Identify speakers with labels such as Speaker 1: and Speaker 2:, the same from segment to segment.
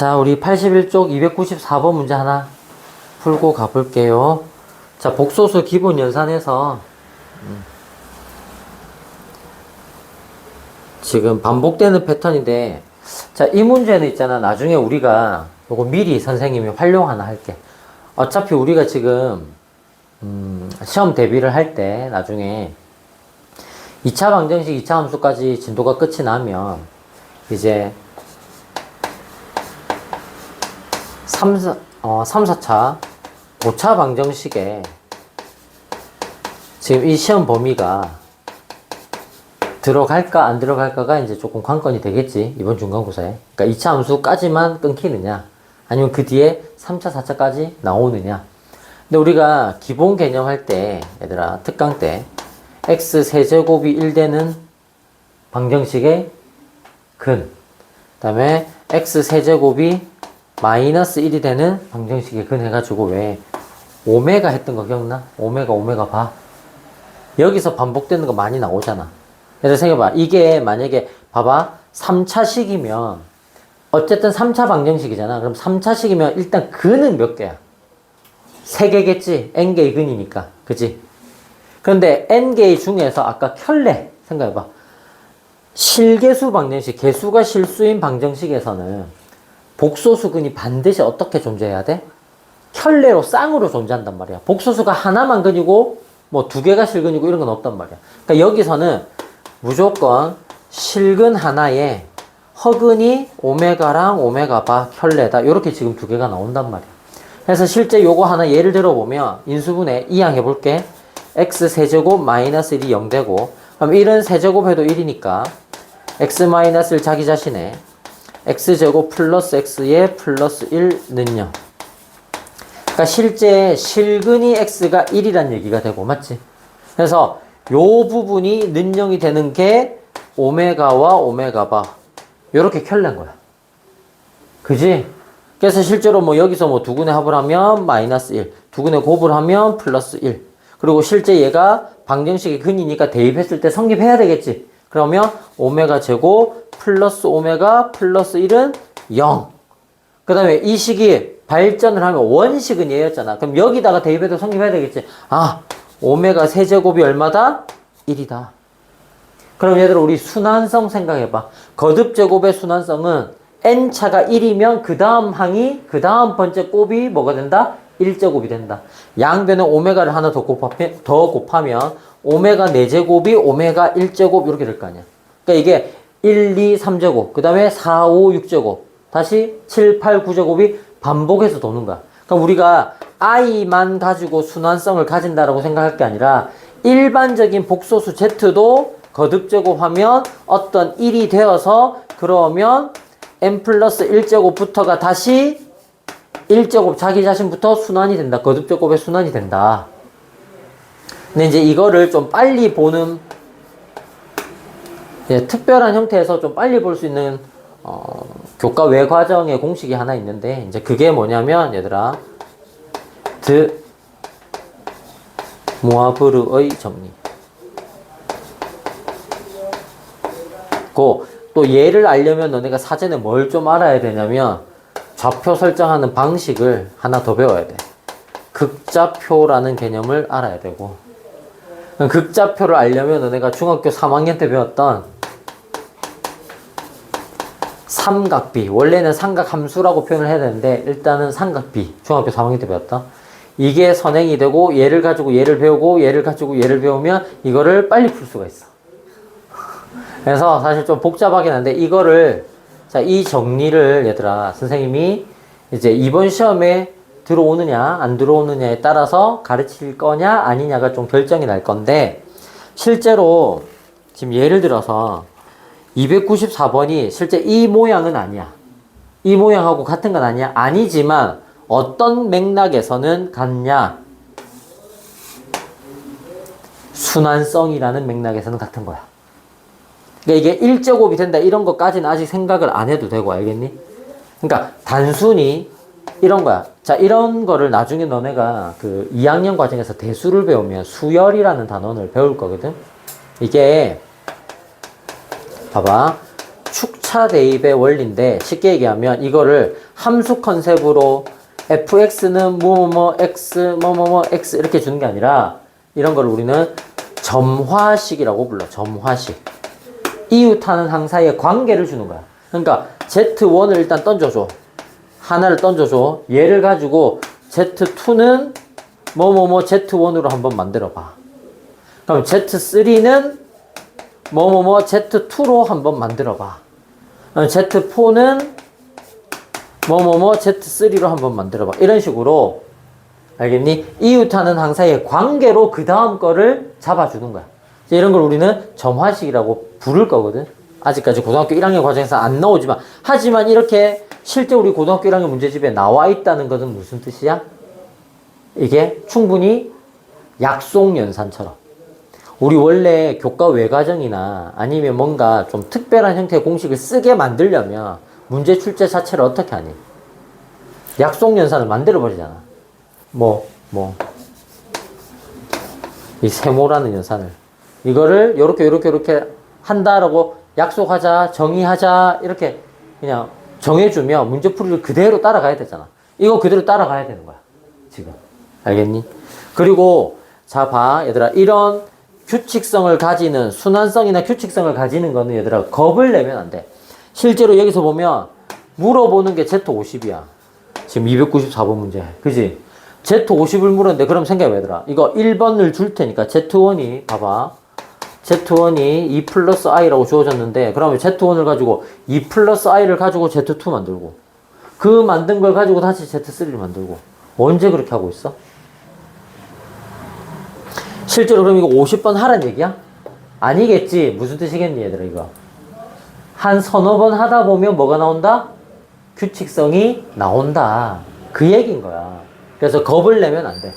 Speaker 1: 자, 우리 81쪽 294번 문제 하나 풀고 가볼게요. 자, 복소수 기본 연산에서 지금 반복되는 패턴인데, 자, 이 문제는 있잖아. 나중에 우리가 요거 미리 선생님이 활용 하나 할게. 어차피 우리가 지금 시험 대비를 할 때 나중에 2차 방정식, 2차 함수까지 진도가 끝이 나면 이제 3, 4차, 5차 방정식에 지금 이 시험 범위가 들어갈까 안 들어갈까가 이제 조금 관건이 되겠지, 이번 중간고사에. 그러니까 2차 함수까지만 끊기느냐, 아니면 그 뒤에 3차, 4차까지 나오느냐. 근데 우리가 기본 개념 할 때, 얘들아, 특강 때 x 세제곱이 1되는 방정식의 근, 그 다음에 x 세제곱이 마이너스 1이 되는 방정식의 근 해가지고 왜 오메가 했던 거 기억나? 오메가 바. 여기서 반복되는 거 많이 나오잖아. 그래서 생각해봐. 이게 만약에 봐봐, 3차식이면 어쨌든 3차 방정식이잖아. 그럼 3차식이면 일단 근은 몇 개야? 3개겠지? n개의 근이니까. 그치? 그런데 n개의 중에서 아까 켤레 생각해봐. 실개수 방정식, 개수가 실수인 방정식에서는 복소수근이 반드시 어떻게 존재해야 돼? 켤레로 쌍으로 존재한단 말이야. 복소수가 하나만 근이고 뭐 2개가 실근이고 이런 건 없단 말이야. 그러니까 여기서는 무조건 실근 하나에 허근이 오메가랑 오메가 바 켤레다. 요렇게 지금 2개가 나온단 말이야. 그래서 실제 요거 하나 예를 들어보면 인수분해 이항해 볼게. x 세제곱 마이너스 1이 0되고, 그럼 1은 세제곱 해도 1이니까 x 마이너스 1 자기 자신에 x제곱 플러스 x에 플러스 1는요. 그러니까 실제 실근이 x가 1이란 얘기가 되고, 맞지? 그래서 요 부분이 는영이 되는 게 오메가와 오메가 바, 요렇게 켤레인 거야. 그지? 그래서 실제로 뭐 여기서 뭐 두근의 합을 하면 마이너스 1, 두근의 곱을 하면 플러스 1. 그리고 실제 얘가 방정식의 근이니까 대입했을 때 성립해야 되겠지. 그러면 오메가 제곱 플러스 오메가 플러스 1은 0. 그 다음에 이 식이 발전을 하면 원식은 얘였잖아. 그럼 여기다가 대입해도 성립해야 되겠지. 아, 오메가 세제곱이 얼마다? 1이다. 그럼 얘들아, 우리 순환성 생각해봐. 거듭제곱의 순환성은 n차가 1이면 그 다음 항이, 그 다음 번째 곱이 뭐가 된다? 1제곱이 된다. 양변에 오메가를 하나 더 곱하면 오메가 4제곱이 오메가 1제곱 이렇게 될 거 아니야. 그러니까 이게 1, 2, 3제곱, 그 다음에 4, 5, 6제곱, 다시 7, 8, 9제곱이 반복해서 도는 거야. 그러니까 우리가 i만 가지고 순환성을 가진다라고 생각할 게 아니라 일반적인 복소수 z도 거듭제곱하면 어떤 1이 되어서 그러면 n 플러스 1제곱부터가 다시 1제곱 자기 자신부터 순환이 된다. 거듭제곱의 순환이 된다. 근데 이제 이거를 좀 빨리 보는, 특별한 형태에서 좀 빨리 볼 수 있는 교과 외 과정의 공식이 하나 있는데, 이제 그게 뭐냐면 얘들아, 드 모아브르의 정리. 또 얘를 알려면 너네가 사전에 뭘 좀 알아야 되냐면 좌표 설정하는 방식을 하나 더 배워야 돼. 극좌표라는 개념을 알아야 되고, 극좌표를 알려면 너네가 중학교 3학년 때 배웠던 삼각비, 원래는 삼각함수라고 표현을 해야 되는데 일단은 삼각비, 중학교 3학년 때 배웠던 이게 선행이 되고, 얘를 가지고 얘를 배우고 얘를 가지고 얘를 배우면 이거를 빨리 풀 수가 있어. 그래서 사실 좀 복잡하긴 한데 이거를, 자, 이 정리를 얘들아 선생님이 이제 이번 시험에 들어오느냐 안 들어오느냐에 따라서 가르칠 거냐 아니냐가 좀 결정이 날 건데, 실제로 지금 예를 들어서 294번이 실제 이 모양은 아니야. 이 모양하고 같은 건 아니야. 아니지만 어떤 맥락에서는 같냐? 순환성이라는 맥락에서는 같은 거야. 그러니까 이게 1제곱이 된다 이런 것까지는 아직 생각을 안 해도 되고, 알겠니? 그러니까 단순히 이런 거야. 자, 이런 거를 나중에 너네가 그 2학년 과정에서 대수를 배우면 수열이라는 단원을 배울 거거든. 이게 봐봐, 축차 대입의 원리인데 쉽게 얘기하면 이거를 함수 컨셉으로 fx는 뭐뭐뭐 x 뭐뭐뭐 x 이렇게 주는 게 아니라 이런 걸 우리는 점화식이라고 불러. 점화식. 이웃하는 항사의 관계를 주는 거야. 그러니까 z1을 일단 던져줘. 하나를 던져줘. 얘를 가지고 z2는 뭐뭐뭐 z1으로 한번 만들어봐. 그럼 z3는 뭐뭐뭐 z2로 한번 만들어봐. z4는 뭐뭐뭐 z3로 한번 만들어봐. 이런 식으로 알겠니? 이웃하는 항사의 관계로 그 다음 거를 잡아주는 거야. 이런 걸 우리는 점화식이라고 부를 거거든. 아직까지 고등학교 1학년 과정에서 안 나오지만 하지만 이렇게 실제 우리 고등학교 1학년 문제집에 나와 있다는 것은 무슨 뜻이야? 이게 충분히 약속연산처럼 우리 원래 교과 외과정이나 아니면 뭔가 좀 특별한 형태의 공식을 쓰게 만들려면 문제 출제 자체를 어떻게 하니? 약속연산을 만들어버리잖아. 이 세모라는 연산을. 이거를 요렇게 한다라고 약속하자, 정의하자, 이렇게 그냥 정해주면 문제풀이를 그대로 따라가야 되잖아. 이거 그대로 따라가야 되는 거야. 지금. 알겠니? 그리고, 자, 봐. 얘들아. 이런 규칙성을 가지는, 순환성이나 규칙성을 가지는 거는 얘들아, 겁을 내면 안 돼. 실제로 여기서 보면, 물어보는 게 Z50이야. 지금 294번 문제. 그지? Z50을 물었는데, 그럼 생각해봐, 얘들아. 이거 1번을 줄 테니까, Z1이, 봐봐. Z1이 2 플러스 i라고 주어졌는데, 그러면 Z1을 가지고 2 플러스 i를 가지고 Z2 만들고, 그 만든 걸 가지고 다시 Z3를 만들고, 언제 그렇게 하고 있어? 실제로 그럼 이거 50번 하란 얘기야? 아니겠지. 무슨 뜻이겠니, 얘들아, 이거? 한 서너 번 하다 보면 뭐가 나온다? 규칙성이 나온다. 그 얘기인 거야. 그래서 겁을 내면 안 돼.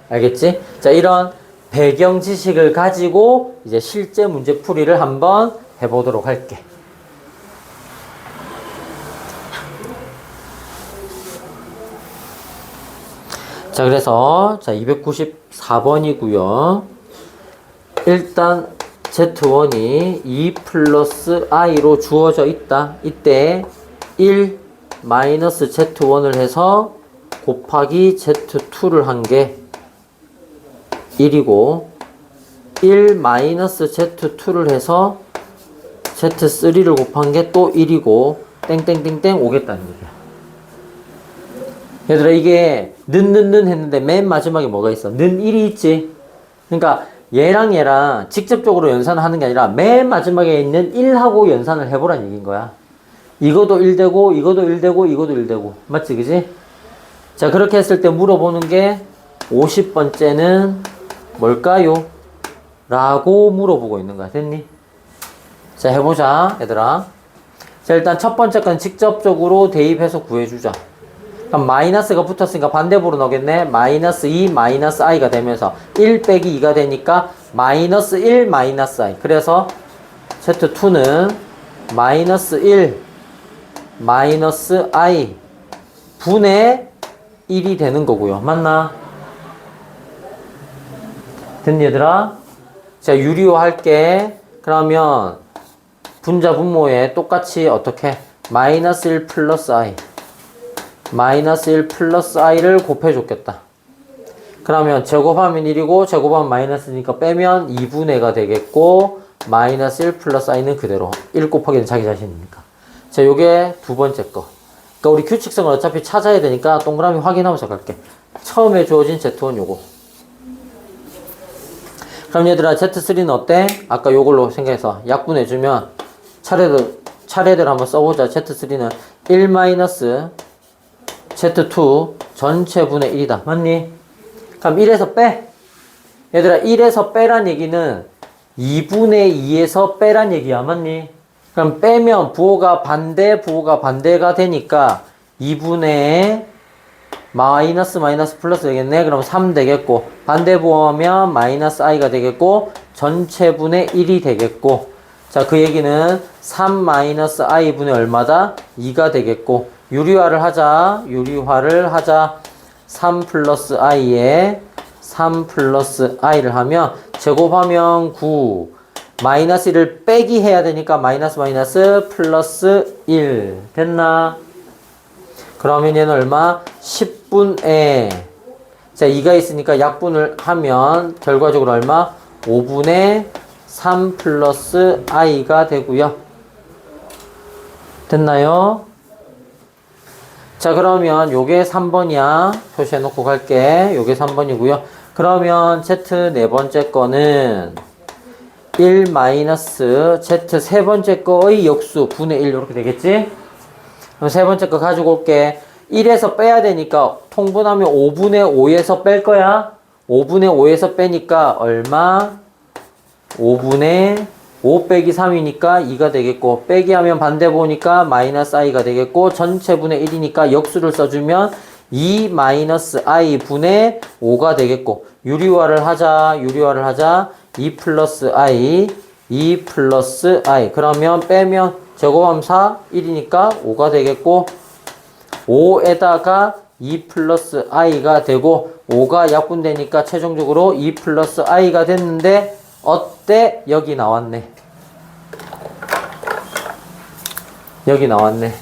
Speaker 1: 알겠지? 자, 이런 배경 지식을 가지고 이제 실제 문제 풀이를 한번 해보도록 할게. 자, 그래서, 자, 294번이고요. 일단, Z1이 2 플러스 i로 주어져 있다. 이때, 1 마이너스 Z1을 해서 곱하기 Z2를 한 게 1이고, 1 마이너스 Z2를 해서 Z3를 곱한 게 또 1이고, 땡땡땡땡 오겠다는 얘기야. 얘들아, 이게 는 했는데 맨 마지막에 뭐가 있어? 는 1이 있지? 그러니까 얘랑 직접적으로 연산을 하는 게 아니라 맨 마지막에 있는 1하고 연산을 해보란 얘기인 거야. 이것도 1되고 이것도 1되고 이것도 1되고 맞지? 그지? 자, 그렇게 했을 때 물어보는 게 50번째는 뭘까요? 라고 물어보고 있는 거야. 됐니? 자, 해보자, 얘들아. 자, 일단 첫 번째 건 직접적으로 대입해서 구해주자. 그럼 마이너스가 붙었으니까 반대부로 나오겠네. 마이너스 2 마이너스 i가 되면서 1 빼기 2가 되니까 마이너스 1 마이너스 i. 그래서 Z2는 마이너스 1 마이너스 i 분의 1이 되는 거고요. 맞나? 됐니, 얘들아? 자, 유리화 할게. 그러면 분자 분모에 똑같이 어떻게? 마이너스 1 플러스 i 마이너스 1 플러스 i를 곱해줬겠다. 그러면 제곱하면 1이고 제곱하면 마이너스니까 빼면 2분의가 되겠고 마이너스 1 플러스 i는 그대로 1 곱하기는 자기 자신이니까. 자, 요게 두 번째 거. 그러니까 우리 규칙성을 어차피 찾아야 되니까 동그라미 확인하면서 갈게. 처음에 주어진 Z1 요거. 그럼 얘들아 Z3는 어때? 아까 요걸로 생각해서 약분해주면 차례대로 한번 써보자. Z3는 1 마이너스 Z2 전체분의 1이다. 맞니? 그럼 1에서 빼. 얘들아 1에서 빼란 얘기는 2분의 2에서 빼란 얘기야. 맞니? 그럼 빼면 부호가 반대가 되니까 2분의 마이너스 플러스 되겠네. 그럼 3 되겠고 반대 부호하면 마이너스 i가 되겠고 전체분의 1이 되겠고 자, 그 얘기는 3 마이너스 i 분의 얼마다? 2가 되겠고 유리화를 하자. 3 플러스 i에 3 플러스 i를 하면 제곱하면 9 마이너스 1을 빼기 해야 되니까 마이너스 마이너스 플러스 1 됐나? 그러면 얘는 얼마? 10분의 자 2가 있으니까 약분을 하면 결과적으로 얼마? 5분의 3 플러스 i가 되고요. 됐나요? 자 그러면 요게 3번이야. 표시해 놓고 갈게. 요게 3번이고요. 그러면 z 네 번째 거는 1 마이너스 z 세 번째 거의 역수 분의 1 이렇게 되겠지? 그럼 세 번째 거 가지고 올게. 1에서 빼야 되니까 통분하면 5분의 5에서 뺄 거야. 5분의 5에서 빼니까 얼마? 5분의 5 빼기 3이니까 2가 되겠고 빼기 하면 반대 보니까 마이너스 i가 되겠고 전체 분의 1이니까 역수를 써주면 2 마이너스 i 분의 5가 되겠고 유리화를 하자 2 플러스 i 2 플러스 i 그러면 빼면 제곱하면 4 1이니까 5가 되겠고 5에다가 2 플러스 i가 되고 5가 약분되니까 최종적으로 2 플러스 i가 됐는데 어때? 여기 나왔네. 여기 나왔네.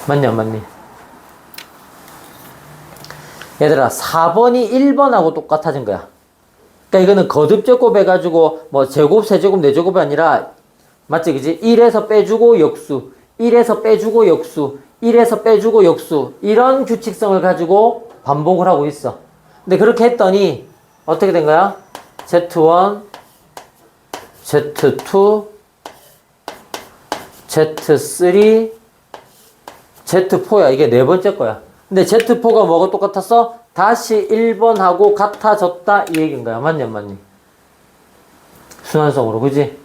Speaker 1: 맞냐, 맞니? 얘들아, 4번이 1번하고 똑같아진 거야. 그러니까 이거는 거듭제곱 해가지고 뭐 제곱, 세제곱, 네제곱이 아니라 맞지, 그지? 1에서 빼주고 역수, 1에서 빼주고 역수, 1에서 빼주고 역수 이런 규칙성을 가지고 반복을 하고 있어. 근데 그렇게 했더니 어떻게 된 거야? Z1, Z2, Z3, Z4야. 이게 네 번째 거야. 근데 Z4가 뭐가 똑같았어? 다시 1번하고 같아졌다 이 얘기인 거야. 맞냐, 맞니? 순환성으로, 그지?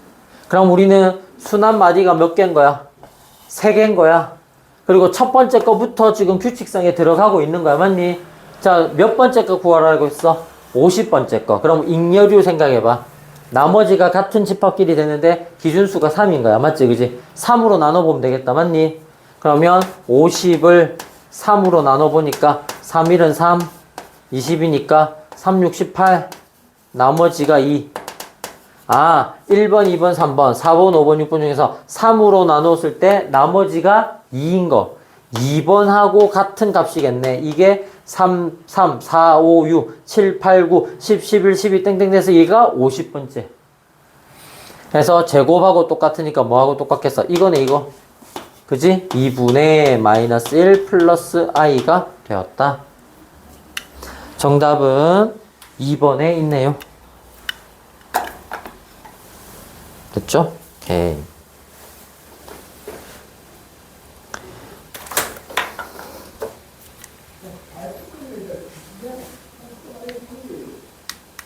Speaker 1: 그럼 우리는 순환 마디가 몇 개인 거야? 3개인 거야. 그리고 첫 번째 거부터 지금 규칙성에 들어가고 있는 거야. 맞니? 자, 몇 번째 거 구하라고 했어? 50번째 거. 그럼 잉여류 생각해봐. 나머지가 같은 집합끼리 되는데 기준수가 3인 거야. 맞지? 그지? 3으로 나눠보면 되겠다. 맞니? 그러면 50을 3으로 나눠보니까 3, 1은 3, 20이니까 3, 6, 18, 나머지가 2. 아, 1번, 2번, 3번, 4번, 5번, 6번 중에서 3으로 나눴을 때 나머지가 2인 거. 2번하고 같은 값이겠네. 이게 3, 3, 4, 5, 6, 7, 8, 9, 10, 11, 12 땡땡 돼서 얘가 50번째. 그래서 제곱하고 똑같으니까 뭐하고 똑같겠어? 이거네, 이거. 그지? 2분의 마이너스 1 플러스 i가 되었다. 정답은 2번에 있네요. 됐죠? 오케이.